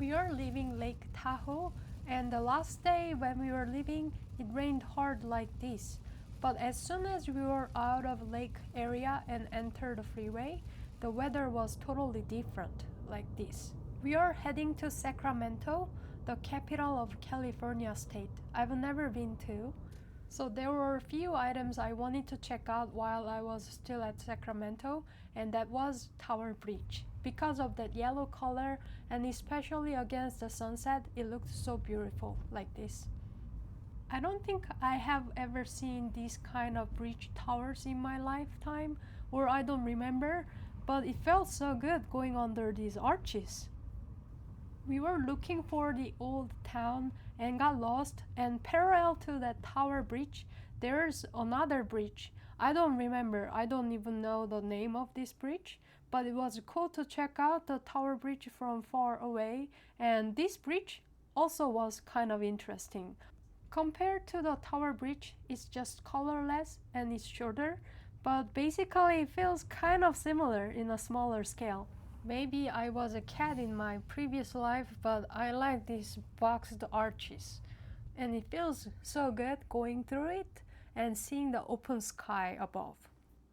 We are leaving Lake Tahoe, and the last day when we were leaving, it rained hard like this. But as soon as we were out of lake area and entered the freeway, the weather was totally different, like this. We are heading to Sacramento, the capital of California state. I've never been to. So there were a few items I wanted to check out while I was still at Sacramento, and that was Tower Bridge. Because of that yellow color, and especially against the sunset, it looked so beautiful like this. I don't think I have ever seen these kind of bridge towers in my lifetime, or I don't remember, but it felt so good going under these arches. We were looking for the old town and got lost, and parallel to that tower bridge, there's another bridge. I don't remember, I don't even know the name of this bridge, but it was cool to check out the tower bridge from far away, and this bridge also was kind of interesting. Compared to the tower bridge, it's just colorless and it's shorter, but basically it feels kind of similar in a smaller scale. Maybe I was a cat in my previous life, but I like these boxed arches. And it feels so good going through it and seeing the open sky above.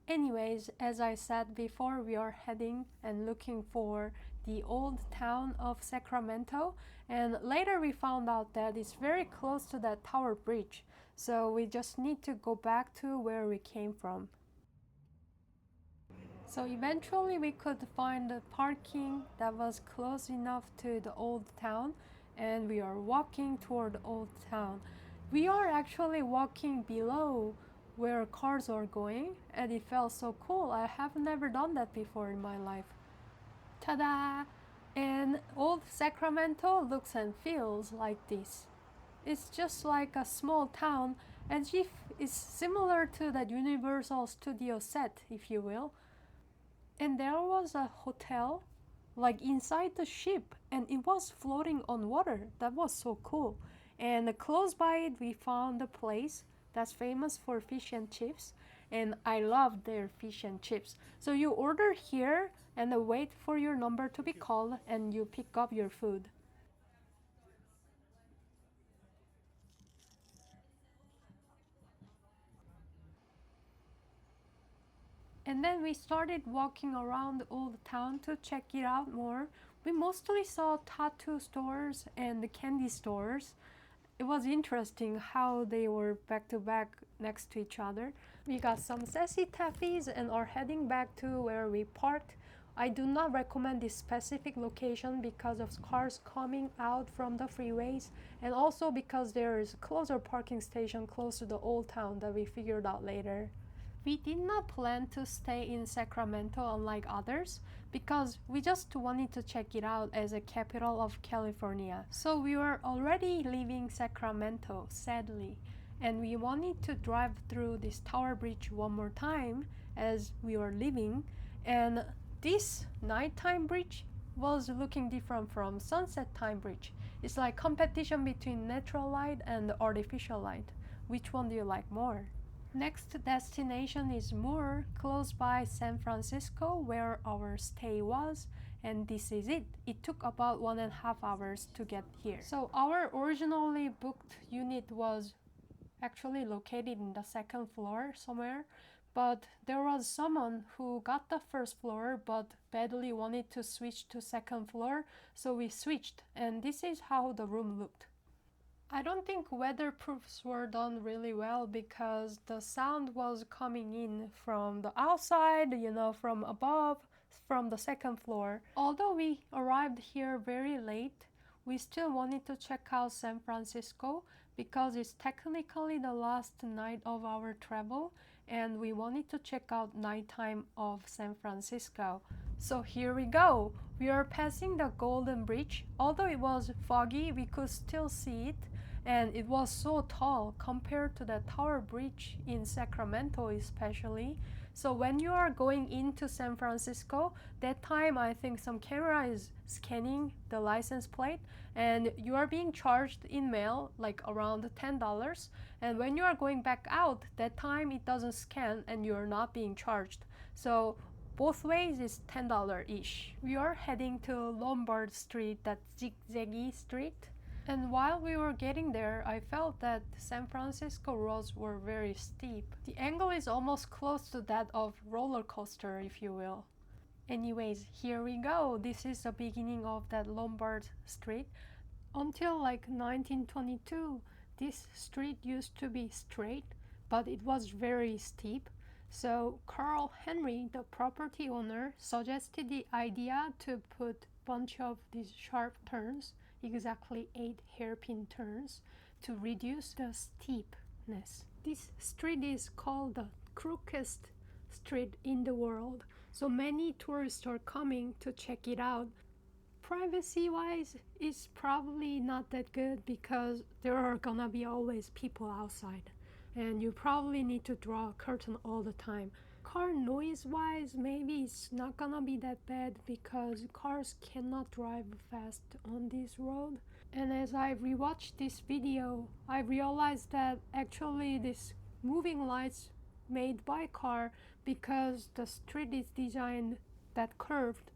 Anyways, as I said before, we are heading and looking for the old town of Sacramento, and later we found out that it's very close to that tower bridge, so we just need to go back to where we came from. So eventually we could find the parking that was close enough to the old town, and we are walking toward the old town. We are actually walking below where cars are going, and it felt so cool. I have never done that before in my life. Ta-da! And old Sacramento looks and feels like this. It's just like a small town, as if it's similar to that Universal Studio set, if you will. And there was a hotel like inside the ship, and it was floating on water. That was so cool. And close by it we found a place that's famous for fish and chips, and I love their fish and chips. So you order here and wait for your number to be called, and you pick up your food. And then we started walking around Old Town to check it out more. We mostly saw tattoo stores and candy stores. It was interesting how they were back to back next to each other. We got some sassy taffies and are heading back to where we parked. I do not recommend this specific location because of cars coming out from the freeways, and also because there is a closer parking station close to the old town that we figured out later. We did not plan to stay in Sacramento unlike others because we just wanted to check it out as a capital of California. So we were already leaving Sacramento, sadly, and we wanted to drive through this tower bridge one more time as we were leaving. And this nighttime bridge was looking different from sunset time bridge. It's like competition between natural light and artificial light. Which one do you like more? Next destination is Moore, close by San Francisco, where our stay was, and this is it. It took about 1.5 hours to get here. So our originally booked unit was actually located in the second floor somewhere, but there was someone who got the first floor but badly wanted to switch to second floor, so we switched, and this is how the room looked. I don't think weatherproofs were done really well because the sound was coming in from the outside, from above, from the second floor. Although we arrived here very late, we still wanted to check out San Francisco because it's technically the last night of our travel, and we wanted to check out nighttime of San Francisco. So here we go. We are passing the Golden Bridge. Although it was foggy, we could still see it, and it was so tall compared to the Tower Bridge in Sacramento especially. So when you are going into San Francisco, that time I think some camera is scanning the license plate and you are being charged in mail like around $10, and when you are going back out, that time it doesn't scan and you are not being charged. So Both ways is $10 each. We are heading to Lombard Street, that zigzaggy street. And while we were getting there, I felt that San Francisco roads were very steep. The angle is almost close to that of roller coaster, if you will. Anyways, here we go. This is the beginning of that Lombard Street. Until like 1922, this street used to be straight, but it was very steep. So Carl Henry, the property owner, suggested the idea to put a bunch of these sharp turns, exactly 8 hairpin turns, to reduce the steepness. This street is called the crookedest street in the world, so many tourists are coming to check it out. Privacy-wise, it's probably not that good because there are gonna be always people outside, and you probably need to draw a curtain all the time. Car noise-wise, maybe it's not gonna be that bad because cars cannot drive fast on this road. And as I rewatched this video, I realized that actually this moving lights made by car, because the street is designed that curved,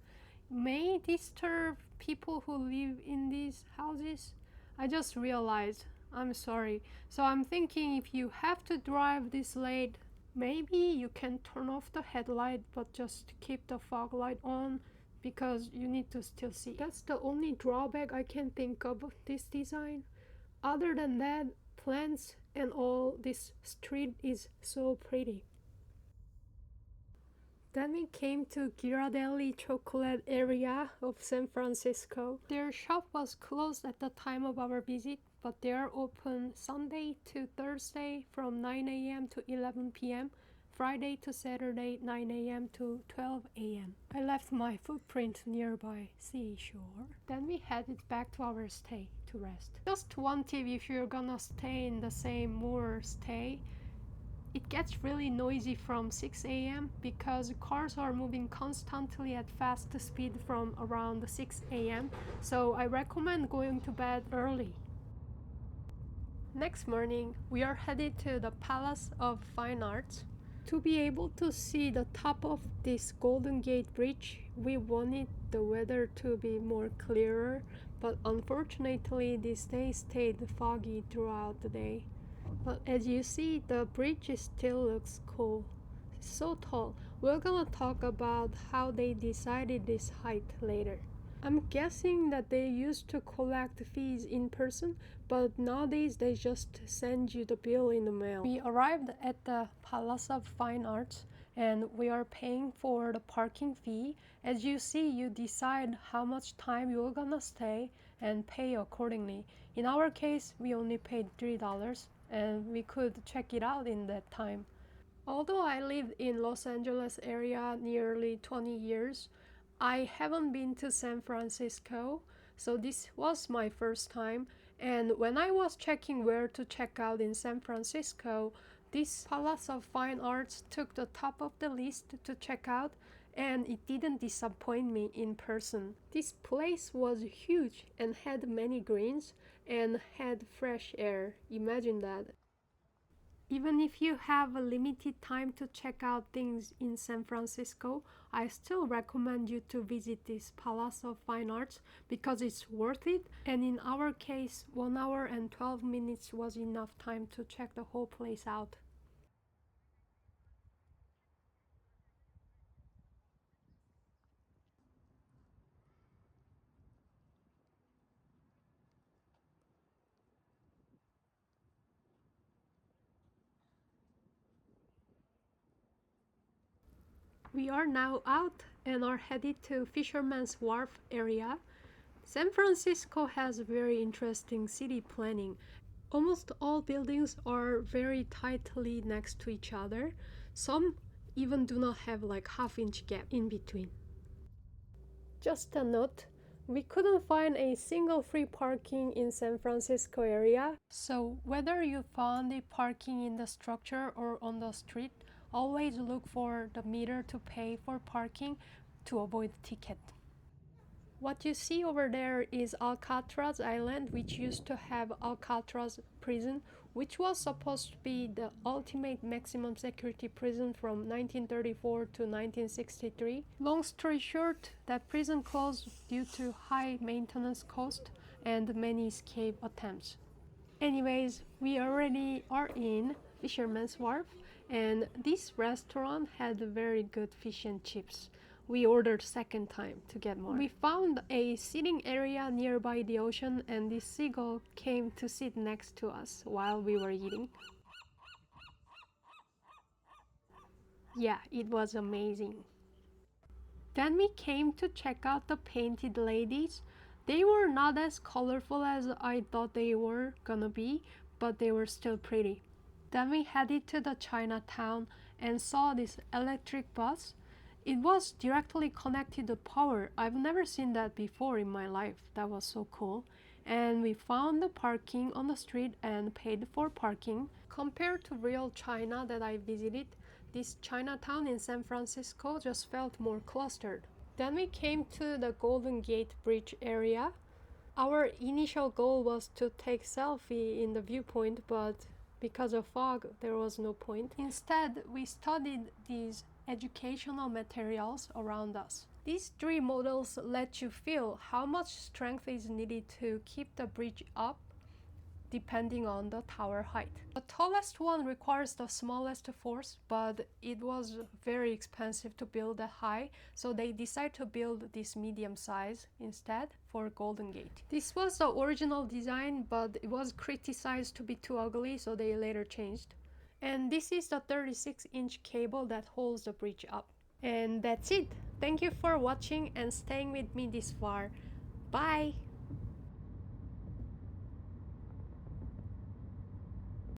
may disturb people who live in these houses. I just realized. I'm sorry. So I'm thinking if you have to drive this late, maybe you can turn off the headlight but just keep the fog light on because you need to still see. That's the only drawback I can think of this design. Other than that, plants and all, this street is so pretty. Then we came to Ghirardelli chocolate area of San Francisco. Their shop was closed at the time of our visit, but they are open Sunday to Thursday from 9 a.m. to 11 p.m., Friday to Saturday 9 a.m. to 12 a.m. I left my footprint nearby seashore. Then we headed back to our stay to rest. Just one tip if you're gonna stay in the same moor stay, it gets really noisy from 6 a.m. because cars are moving constantly at fast speed from around 6 a.m. So I recommend going to bed early. Next morning, we are headed to the Palace of Fine Arts. To be able to see the top of this Golden Gate Bridge, we wanted the weather to be more clearer, but unfortunately this day stayed foggy throughout the day. But as you see, the bridge still looks cool. It's so tall. We're gonna talk about how they decided this height later. I'm guessing that they used to collect fees in person, but nowadays they just send you the bill in the mail. We arrived at the Palace of Fine Arts and we are paying for the parking fee. As you see, you decide how much time you're gonna stay and pay accordingly. In our case, we only paid $3 and we could check it out in that time. Although I lived in Los Angeles area nearly 20 years, I haven't been to San Francisco, so this was my first time. And when I was checking where to check out in San Francisco, this Palace of Fine Arts took the top of the list to check out, and it didn't disappoint me in person. This place was huge and had many greens and had fresh air. Imagine that. Even if you have a limited time to check out things in San Francisco, I still recommend you to visit this Palace of Fine Arts because it's worth it. And in our case, 1 hour and 12 minutes was enough time to check the whole place out. We are now out and are headed to Fisherman's Wharf area. San Francisco has very interesting city planning. Almost all buildings are very tightly next to each other. Some even do not have like half-inch gap in between. Just a note, we couldn't find a single free parking in San Francisco area. So whether you found a parking in the structure or on the street, always look for the meter to pay for parking to avoid ticket. What you see over there is Alcatraz Island, which used to have Alcatraz prison which was supposed to be the ultimate maximum security prison from 1934 to 1963. Long story short, that prison closed due to high maintenance cost and many escape attempts. Anyways, we already are in Fisherman's Wharf, and this restaurant had very good fish and chips. We ordered second time to get more. We found a sitting area nearby the ocean, and this seagull came to sit next to us while we were eating. Yeah, it was amazing. Then we came to check out the painted ladies. They were not as colorful as I thought they were gonna be, but they were still pretty. Then we headed to the Chinatown and saw this electric bus. It was directly connected to power. I've never seen that before in my life. That was so cool. And we found the parking on the street and paid for parking. Compared to real China that I visited, this Chinatown in San Francisco just felt more clustered. Then we came to the Golden Gate Bridge area. Our initial goal was to take selfie in the viewpoint, but because of fog, there was no point. Instead, we studied these educational materials around us. These three models let you feel how much strength is needed to keep the bridge up depending on the tower height. The tallest one requires the smallest force, but it was very expensive to build that high, so they decided to build this medium size instead for Golden Gate. This was the original design, but it was criticized to be too ugly, so they later changed. And this is the 36-inch cable that holds the bridge up. And that's it. Thank you for watching and staying with me this far. Bye!